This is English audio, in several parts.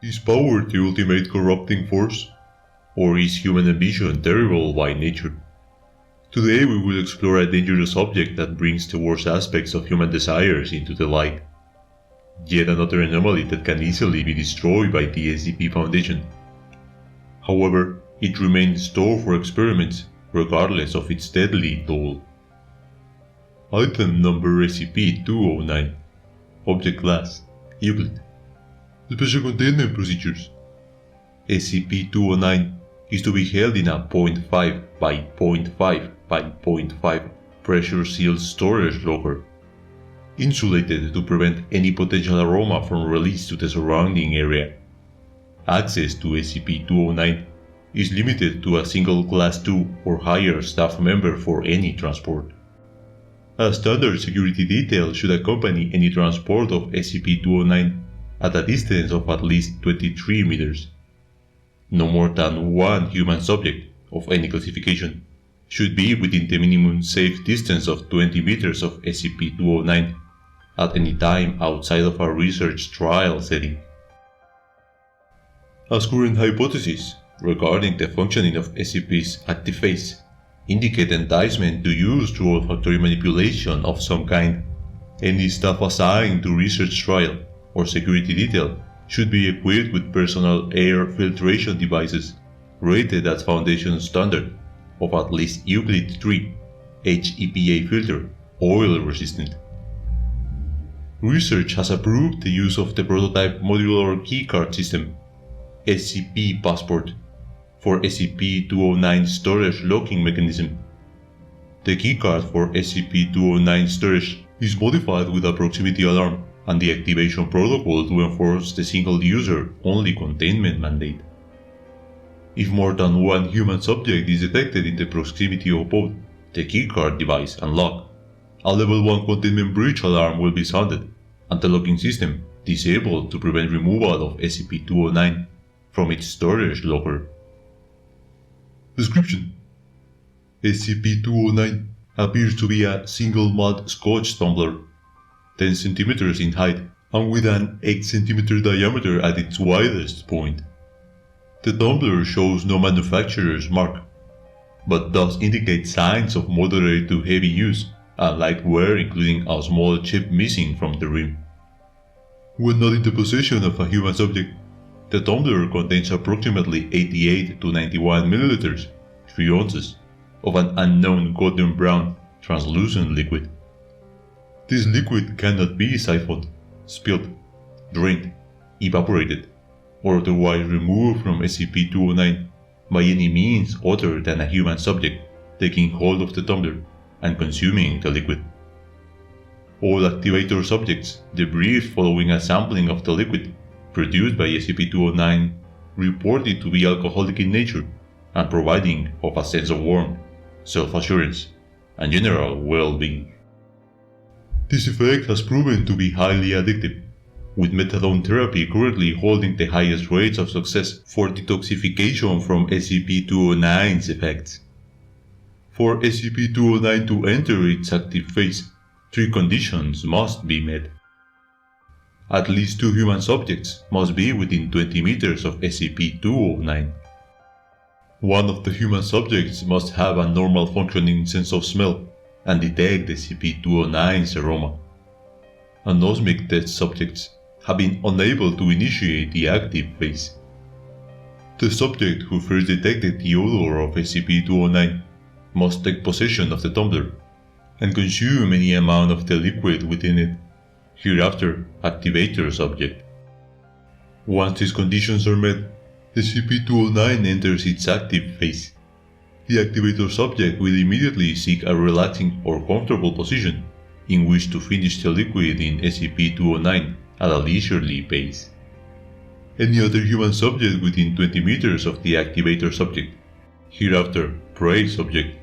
Is power the ultimate corrupting force? Or is human ambition terrible by nature? Today we will explore a dangerous object that brings the worst aspects of human desires into the light. Yet another anomaly that can easily be destroyed by the SCP Foundation. However, it remains stored for experiments, regardless of its deadly toll. Item number SCP-209. Object Class Euclid. Special Containment Procedures. SCP-209 is to be held in a 0.5 by 0.5 by 0.5 pressure sealed storage locker, insulated to prevent any potential aroma from release to the surrounding area. Access to SCP-209 is limited to a single Class 2 or higher staff member for any transport. A standard security detail should accompany any transport of SCP-209 at a distance of at least 23 meters. No more than one human subject of any classification should be within the minimum safe distance of 20 meters of SCP-209 at any time outside of a research trial setting. As current hypotheses regarding the functioning of SCP's active phase indicate enticement to use through olfactory manipulation of some kind, any staff assigned to research trial or security detail should be equipped with personal air filtration devices rated at Foundation standard of at least Euclid 3 HEPA filter, oil resistant. Research has approved the use of the prototype modular keycard system, SCP Passport, for SCP-209 storage locking mechanism. The keycard for SCP-209 storage is modified with a proximity alarm and the activation protocol to enforce the single-user only containment mandate. If more than one human subject is detected in the proximity of both the keycard device and lock, a level 1 containment breach alarm will be sounded and the locking system disabled to prevent removal of SCP-209 from its storage locker. Description: SCP-209 appears to be a single malt Scotch tumbler, 10 cm in height and with an 8 cm diameter at its widest point. The tumbler shows no manufacturer's mark, but does indicate signs of moderate to heavy use and light wear, including a small chip missing from the rim. When not in the possession of a human subject, the tumbler contains approximately 88 to 91 milliliters, 3 ounces, of an unknown golden brown, translucent liquid. This liquid cannot be siphoned, spilled, drained, evaporated, or otherwise removed from SCP-209 by any means other than a human subject taking hold of the tumbler and consuming the liquid. All activator subjects debriefed following a sampling of the liquid produced by SCP-209 reported to be alcoholic in nature and providing of a sense of warmth, self-assurance, and general well-being. This effect has proven to be highly addictive, with methadone therapy currently holding the highest rates of success for detoxification from SCP-209's effects. For SCP-209 to enter its active phase, 3 conditions must be met. At least 2 human subjects must be within 20 meters of SCP-209. One of the human subjects must have a normal functioning sense of smell and detect SCP-209's aroma. Anosmic test subjects have been unable to initiate the active phase. The subject who first detected the odor of SCP-209 must take possession of the tumbler and consume any amount of the liquid within it, hereafter activator subject. Once these conditions are met, SCP-209 enters its active phase. The activator subject will immediately seek a relaxing or comfortable position in which to finish the liquid in SCP-209 at a leisurely pace. Any other human subject within 20 meters of the activator subject, hereafter prey subject,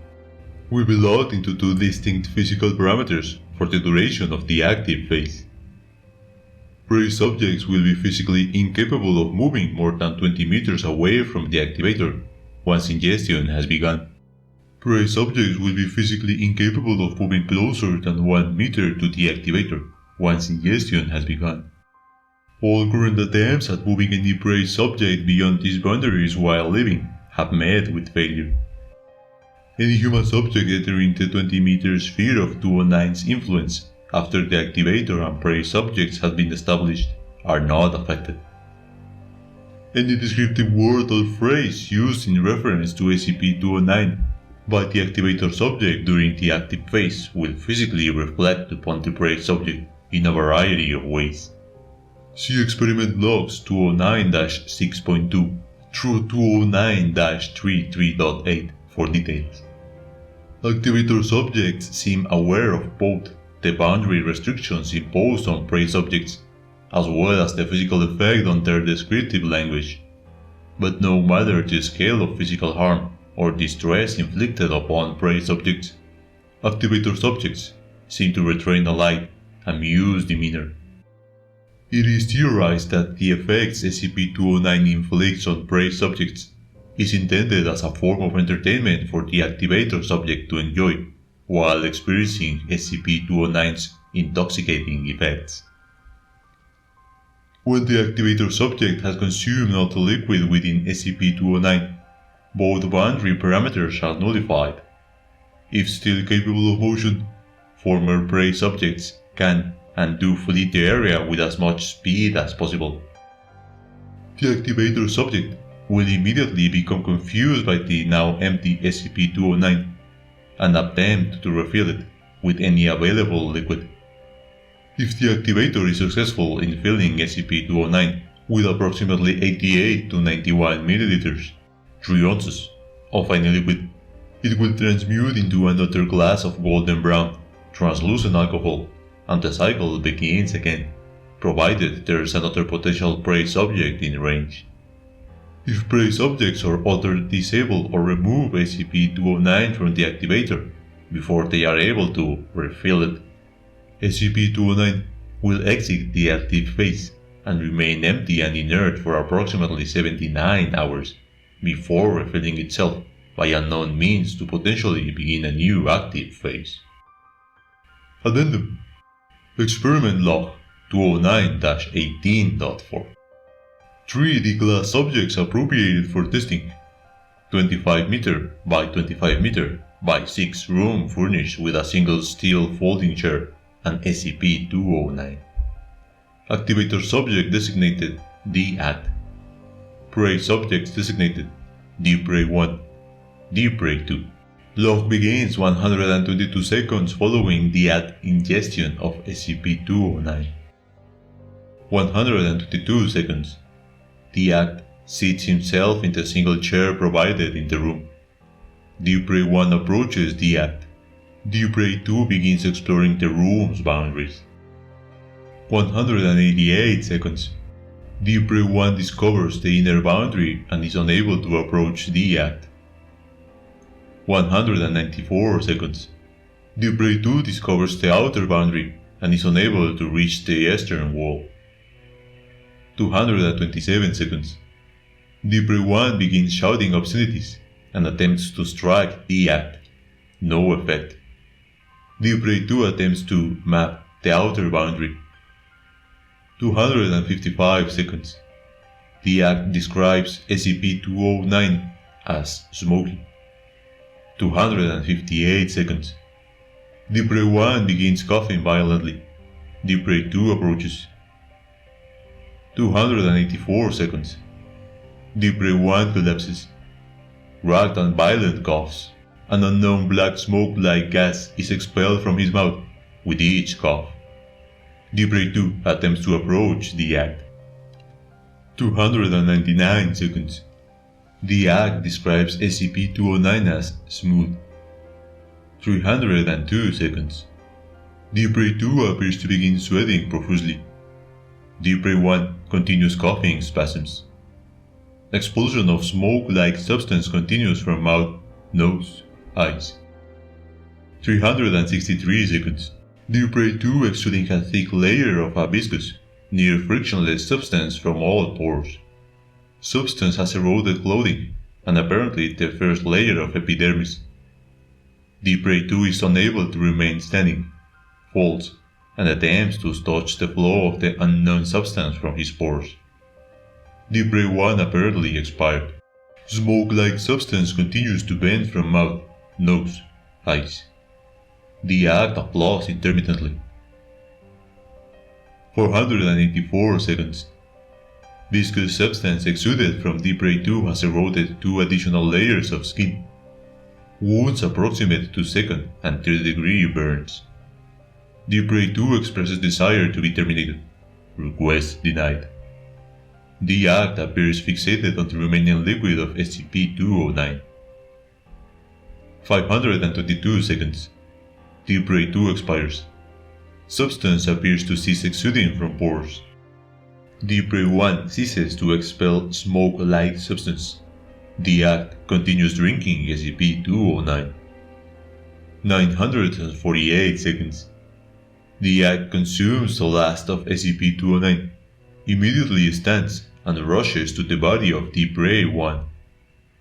will be locked into 2 distinct physical parameters for the duration of the active phase. Prey subjects will be physically incapable of moving more than 20 meters away from the activator once ingestion has begun. Prey subjects will be physically incapable of moving closer than 1 meter to the activator once ingestion has begun. All current attempts at moving any prey subject beyond these boundaries while living have met with failure. Any human subject entering the 20-meter sphere of 209's influence after the activator and prey subjects have been established are not affected. Any descriptive word or phrase used in reference to SCP-209 by the activator subject during the active phase will physically reflect upon the prey subject in a variety of ways. See Experiment Logs 209-6.2 through 209-33.8 for details. Activator subjects seem aware of both the boundary restrictions imposed on prey subjects as well as the physical effect on their descriptive language. But no matter the scale of physical harm or distress inflicted upon prey subjects, activator subjects seem to retain a light, amused demeanor. It is theorized that the effects SCP-209 inflicts on prey subjects is intended as a form of entertainment for the activator subject to enjoy while experiencing SCP-209's intoxicating effects. When the activator subject has consumed all the liquid within SCP-209, both boundary parameters are nullified. If still capable of motion, former prey subjects can and do flee the area with as much speed as possible. The activator subject will immediately become confused by the now empty SCP-209 and attempt to refill it with any available liquid. If the activator is successful in filling SCP-209 with approximately 88 to 91 milliliters, 3 ounces, of any liquid, it will transmute into another glass of golden brown, translucent alcohol, and the cycle begins again, provided there is another potential prey subject in range. If prey subjects are utterly disable or remove SCP-209 from the activator before they are able to refill it, SCP-209 will exit the active phase and remain empty and inert for approximately 79 hours before refilling itself by unknown means to potentially begin a new active phase. Addendum: Experiment Log 209-18.4 3D glass subjects appropriated for testing. 25 meter by 25 meter by 6 room furnished with a single steel folding chair and SCP-209. Activator subject designated D-Act. Prey subjects designated D-Prey-1, D-Prey-2. Log begins 122 seconds following the act ingestion of SCP-209. 122 seconds. The act seats himself in the single chair provided in the room. D-Prey-1 approaches the act. D-Prey-2 begins exploring the room's boundaries. 188 seconds. D-Prey-1 discovers the inner boundary and is unable to approach the act. 194 seconds. D-Prey-2 discovers the outer boundary and is unable to reach the eastern wall. 227 seconds. D-Prey-1 begins shouting obscenities and attempts to strike the act. No effect. D-Prey-2 attempts to map the outer boundary. 255 seconds. The act describes SCP-209 as smoky. 258 seconds. D-Prey-1 begins coughing violently. D-Prey-2 approaches. 284 seconds. D-Prey-1 collapses. Ragged and violent coughs. An unknown black smoke-like gas is expelled from his mouth with each cough. D-Prey-2 attempts to approach the act. 299 seconds. The act describes SCP-209 as smooth. 302 seconds. D-Prey-2 appears to begin sweating profusely. D-Prey-1 continues coughing spasms. Expulsion of smoke-like substance continues from mouth, nose, eyes. 363 seconds. D-Prey-2 exuding a thick layer of a viscous, near frictionless substance from all pores. Substance has eroded clothing, and apparently the first layer of epidermis. D-Prey-2 is unable to remain standing, falls, and attempts to touch the flow of the unknown substance from his pores. Deep Ray 1 apparently expired. Smoke-like substance continues to vent from mouth, nose, eyes. The act applauds intermittently. 484 seconds. Viscous substance exuded from Deep Ray 2 has eroded 2 additional layers of skin. Wounds approximate to second and third-degree burns. Deep Ray 2 expresses desire to be terminated. Request denied. The act appears fixated on the remaining liquid of SCP-209. 522 seconds. Deep Ray 2 expires. Substance appears to cease exuding from pores. Deep Ray 1 ceases to expel smoke-like substance. The act continues drinking SCP-209. 948 seconds. The act consumes the last of SCP-209, immediately stands and rushes to the body of Deep Ray 1,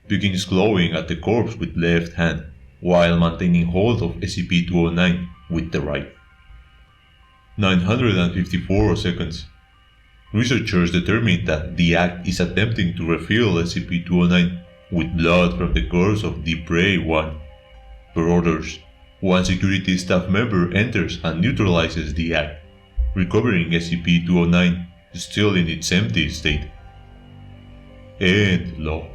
begins clawing at the corpse with left hand, while maintaining hold of SCP-209 with the right. 954 seconds. Researchers determined that the act is attempting to refill SCP-209 with blood from the corpse of Deep Ray 1. Per orders, one security staff member enters and neutralizes the act, recovering SCP-209 still in its empty state. End log.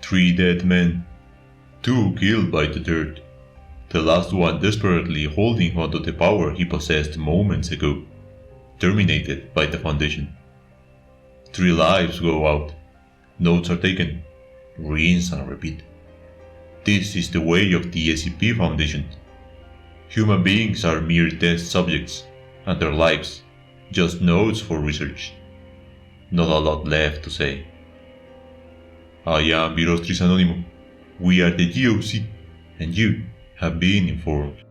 3 dead men, 2 killed by the third, the last one desperately holding onto the power he possessed moments ago, terminated by the Foundation. 3 lives go out, notes are taken, rinse and repeat. This is the way of the SCP Foundation. Human beings are mere test subjects, and their lives, just notes for research. Not a lot left to say. I am Virostris Anonymous. We are the GOC, and you have been informed.